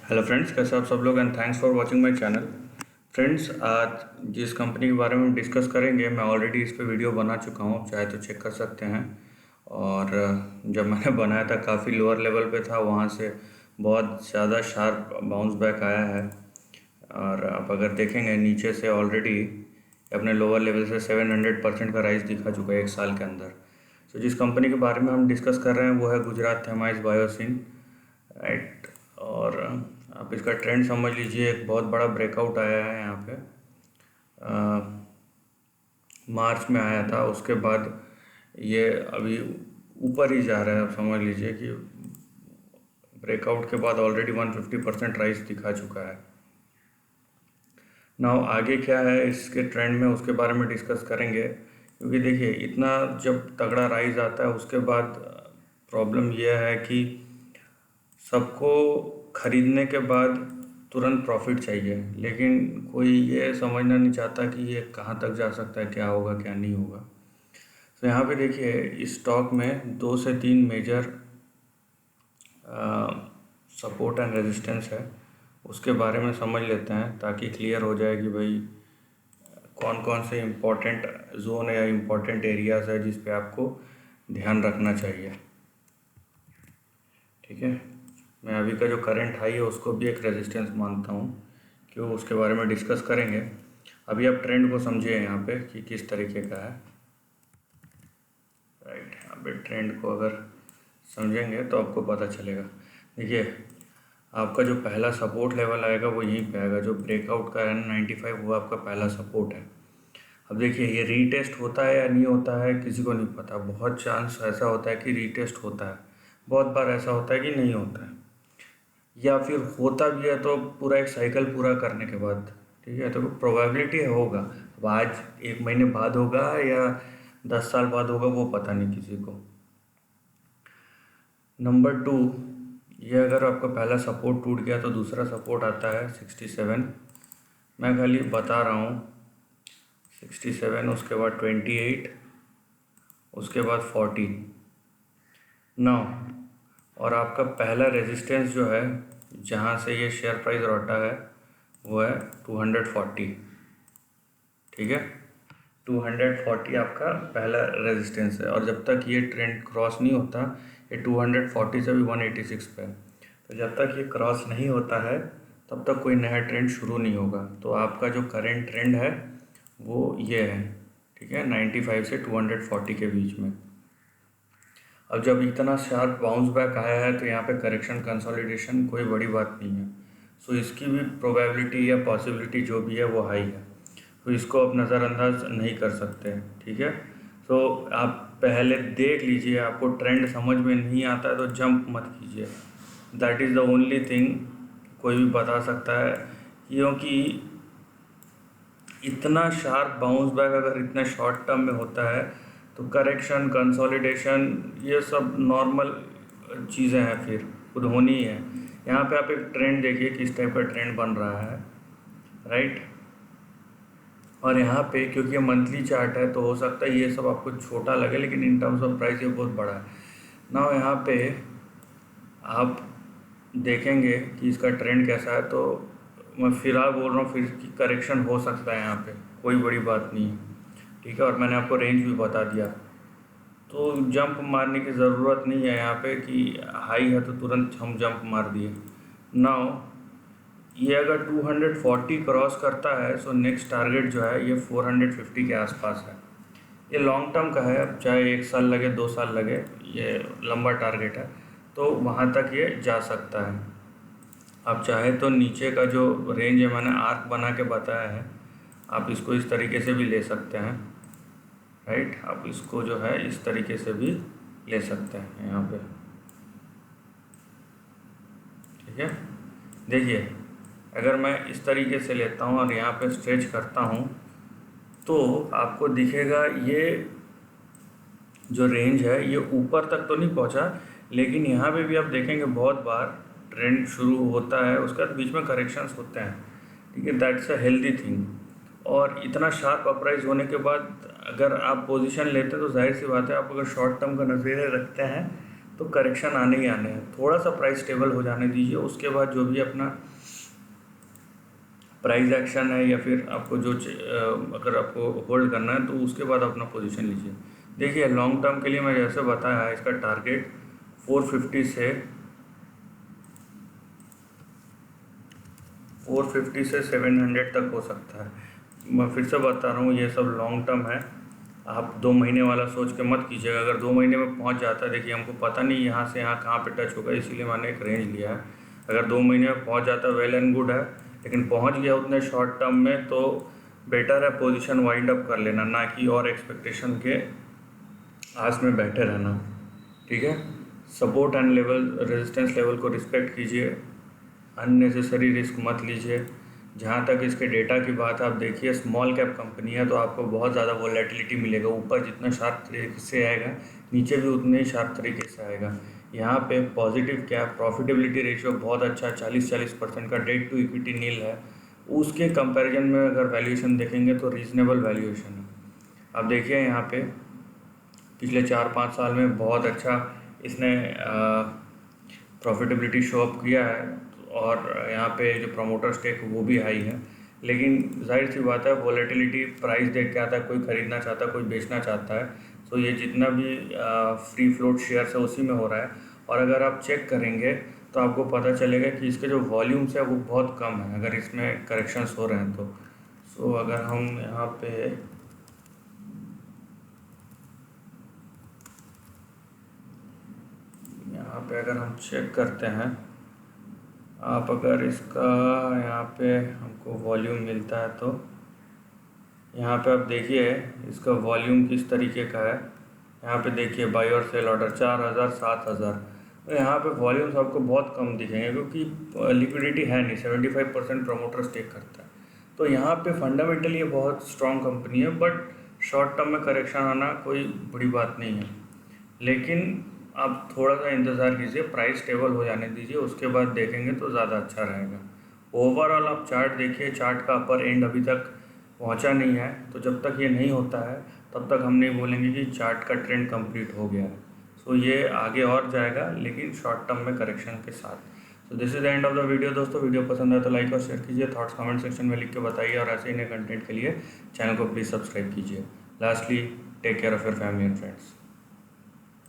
Hello friends, कैसे आप सब लोग and thanks for watching my channel. Friends, आज जिस कंपनी के बारे में हम डिस्कस करेंगे, मैं ऑलरेडी इस पे वीडियो बना चुका हूँ, आप चाहे तो चेक कर सकते हैं। और जब मैंने बनाया था काफ़ी लोअर लेवल पे था, वहाँ से बहुत ज़्यादा शार्प बाउंस बैक आया है। और आप अगर देखेंगे नीचे से ऑलरेडी अपने लोअर लेवल से 700% का राइज दिखा चुका है एक साल के अंदर। तो जिस कंपनी के बारे में हम डिस्कस कर रहे हैं वो है गुजरात थर्माइज बायोसिन, राइट। और आप इसका ट्रेंड समझ लीजिए, एक बहुत बड़ा ब्रेकआउट आया है यहाँ पे। मार्च में आया था, उसके बाद ये अभी ऊपर ही जा रहा है। आप समझ लीजिए कि ब्रेकआउट के बाद ऑलरेडी 150% राइज दिखा चुका है। नाउ आगे क्या है इसके ट्रेंड में, उसके बारे में डिस्कस करेंगे। क्योंकि देखिए, इतना जब तगड़ा राइज आता है उसके बाद प्रॉब्लम यह है कि सबको खरीदने के बाद तुरंत प्रॉफिट चाहिए, लेकिन कोई ये समझना नहीं चाहता कि ये कहाँ तक जा सकता है, क्या होगा क्या नहीं होगा। तो यहाँ पे देखिए, इस स्टॉक में 2 से 3 मेजर सपोर्ट एंड रेजिस्टेंस है, उसके बारे में समझ लेते हैं ताकि क्लियर हो जाए कि भाई कौन कौन से इम्पोर्टेंट जोन या इम्पोर्टेंट एरियाज़ है जिस पे आपको ध्यान रखना चाहिए। ठीक है, मैं अभी का जो करंट हाई है उसको भी एक रेजिस्टेंस मानता हूँ, क्यों उसके बारे में डिस्कस करेंगे। अभी आप ट्रेंड को समझिए यहाँ पे कि किस तरीके का है, राइट। यहाँ पे ट्रेंड को अगर समझेंगे तो आपको पता चलेगा। देखिए, आपका जो पहला सपोर्ट लेवल आएगा वो यहीं पे आएगा, जो ब्रेकआउट का है 95, वो आपका पहला सपोर्ट है। अब देखिए, ये रीटेस्ट होता है या नहीं होता है किसी को नहीं पता। बहुत चांस ऐसा होता है कि रीटेस्ट होता है, बहुत बार ऐसा होता है कि नहीं होता है, या फिर होता भी है तो पूरा एक साइकिल पूरा करने के बाद। ठीक है, तो प्रोबेबिलिटी होगा। अब आज 1 महीने बाद होगा या 10 साल बाद होगा, वो पता नहीं किसी को। नंबर 2, ये अगर आपका पहला सपोर्ट टूट गया तो दूसरा सपोर्ट आता है 67। मैं खाली बता रहा हूँ, 67, उसके बाद 28, उसके बाद 40, 9। और आपका पहला रेजिस्टेंस जो है, जहाँ से ये शेयर प्राइस लौटा है, वो है 240। ठीक है, 240 आपका पहला रेजिस्टेंस है। और जब तक ये ट्रेंड क्रॉस नहीं होता, ये 240 से भी 186 पे है, तो जब तक ये क्रॉस नहीं होता है तब तक कोई नया ट्रेंड शुरू नहीं होगा। तो आपका जो करेंट ट्रेंड है वो ये है, ठीक है, 95 से 240 के बीच में। अब जब इतना शार्प बाउंस बैक आया है तो यहाँ पे करेक्शन कंसोलिडेशन कोई बड़ी बात नहीं है। सो इसकी भी प्रोबेबिलिटी या पॉसिबिलिटी जो भी है वो हाई है, तो इसको आप नज़रअंदाज नहीं कर सकते। ठीक है, तो आप पहले देख लीजिए, आपको ट्रेंड समझ में नहीं आता है तो जंप मत कीजिए। That is the only thing कोई भी बता सकता है, क्योंकि इतना शार्प बाउंस बैक अगर इतने शॉर्ट टर्म में होता है तो करेक्शन कंसोलिडेशन ये सब नॉर्मल चीज़ें हैं, फिर खुद होनी ही है। यहाँ पे आप एक ट्रेंड देखिए किस टाइप का ट्रेंड बन रहा है, राइट। और यहाँ पे क्योंकि ये मंथली चार्ट है तो हो सकता है ये सब आपको छोटा लगे, लेकिन इन टर्म्स ऑफ प्राइस ये बहुत बड़ा है ना। यहाँ पे आप देखेंगे कि इसका ट्रेंड कैसा है, तो मैं फिलहाल बोल रहा हूँ फिर कि करेक्शन हो सकता है, यहाँ पे कोई बड़ी बात नहीं है। ठीक है, और मैंने आपको रेंज भी बता दिया, तो जंप मारने की ज़रूरत नहीं है यहाँ पे कि हाई है तो तुरंत हम जंप मार दिए। नाउ ये अगर 240 क्रॉस करता है सो नेक्स्ट टारगेट जो है ये 450 के आसपास है। ये लॉन्ग टर्म का है, अब चाहे 1 साल लगे 2 साल लगे, ये लंबा टारगेट है, तो वहाँ तक ये जा सकता है। आप चाहे तो नीचे का जो रेंज है मैंने आर्क बना के बताया है, आप इसको इस तरीके से भी ले सकते हैं, राइट। आप इसको जो है इस तरीके से भी ले सकते हैं यहाँ पे। ठीक है, देखिए अगर मैं इस तरीके से लेता हूँ और यहाँ पे स्ट्रेच करता हूँ तो आपको दिखेगा ये जो रेंज है ये ऊपर तक तो नहीं पहुँचा, लेकिन यहाँ पे भी आप देखेंगे बहुत बार ट्रेंड शुरू होता है, उसके बाद बीच में करेक्शंस होते हैं। ठीक है, दैट्स अ हेल्दी थिंग। और इतना शार्प अपराइज होने के बाद अगर आप पोजीशन लेते हैं तो जाहिर सी बात है, आप अगर शॉर्ट टर्म का नज़रिया रखते हैं तो करेक्शन आने ही आने हैं। थोड़ा सा प्राइस स्टेबल हो जाने दीजिए, उसके बाद जो भी अपना प्राइस एक्शन है या फिर आपको अगर आपको होल्ड करना है तो उसके बाद अपना पोजीशन लीजिए। देखिए लॉन्ग टर्म के लिए मैं जैसे बताया है, इसका टारगेट 450 से 700 तक हो सकता है। मैं फिर से बता रहा हूँ, ये सब लॉन्ग टर्म है, आप 2 महीने वाला सोच के मत कीजिएगा। अगर 2 महीने में पहुँच जाता है, देखिए हमको पता नहीं यहाँ से यहाँ कहाँ पे टच होगा, इसीलिए मैंने एक रेंज लिया है। अगर 2 महीने में पहुँच जाता है वेल एंड गुड है, लेकिन पहुँच गया उतने शॉर्ट टर्म में तो बेटर है पोजीशन वाइंड अप कर लेना, ना कि और एक्सपेक्टेशन के आस में बैठे रहना। ठीक है, सपोर्ट एंड रेजिस्टेंस लेवल को रिस्पेक्ट कीजिए, अननेसेसरी रिस्क मत लीजिए। जहाँ तक इसके डेटा की बात आप देखिए, स्मॉल कैप कंपनी है तो आपको बहुत ज़्यादा वोलेटिलिटी मिलेगा, ऊपर जितना शार्प तरीके से आएगा नीचे भी उतने ही शार्प तरीके से आएगा। यहाँ पे पॉजिटिव कैप प्रॉफिटेबिलिटी रेशियो बहुत अच्छा, 40% का डेट टू इक्विटी नील है। उसके कंपैरिजन में अगर वैल्यूएशन देखेंगे तो रीजनेबल वैल्यूएशन है। अब देखिए यहाँ पे पिछले 4-5 साल में बहुत अच्छा इसने प्रॉफिटेबिलिटी शो अप किया है, और यहाँ पे जो प्रमोटर स्टेक वो भी हाई है। लेकिन जाहिर सी बात है, वॉलेटिलिटी प्राइस देख के आता है, कोई ख़रीदना चाहता है, कोई बेचना चाहता है। सो ये जितना भी फ्री फ्लोट शेयर्स है उसी में हो रहा है। और अगर आप चेक करेंगे तो आपको पता चलेगा कि इसके जो वॉल्यूम्स है वो बहुत कम है, अगर इसमें करेक्शंस हो रहे हैं तो। सो अगर हम यहाँ पे अगर हम चेक करते हैं, आप अगर इसका यहाँ पे हमको वॉल्यूम मिलता है तो यहाँ पे आप देखिए इसका वॉल्यूम किस तरीके का है। यहाँ पे देखिए बाई और सेल ऑर्डर 4000 7000, तो यहाँ पे वॉल्यूम्स आपको बहुत कम दिखेंगे क्योंकि लिक्विडिटी है नहीं, 75% प्रमोटर स्टेक करता है। तो यहाँ पे फंडामेंटली ये बहुत स्ट्रॉन्ग कंपनी है, बट शॉर्ट टर्म में करेक्शन आना कोई बड़ी बात नहीं है। लेकिन आप थोड़ा सा इंतज़ार कीजिए, प्राइस स्टेबल हो जाने दीजिए, उसके बाद देखेंगे तो ज़्यादा अच्छा रहेगा। ओवरऑल आप चार्ट देखिए, चार्ट का अपर एंड अभी तक पहुंचा नहीं है, तो जब तक ये नहीं होता है तब तक हम नहीं बोलेंगे कि चार्ट का ट्रेंड कंप्लीट हो गया है। सो ये आगे और जाएगा, लेकिन शॉर्ट टर्म में करेक्शन के साथ। So this is the end of the video दोस्तों। वीडियो पसंद आए तो लाइक और शेयर कीजिए, थॉट्स कमेंट सेक्शन में लिख के बताइए, और ऐसे ही नए कंटेंट के लिए चैनल को प्लीज़ सब्सक्राइब कीजिए। Lastly, take care of your family and friends.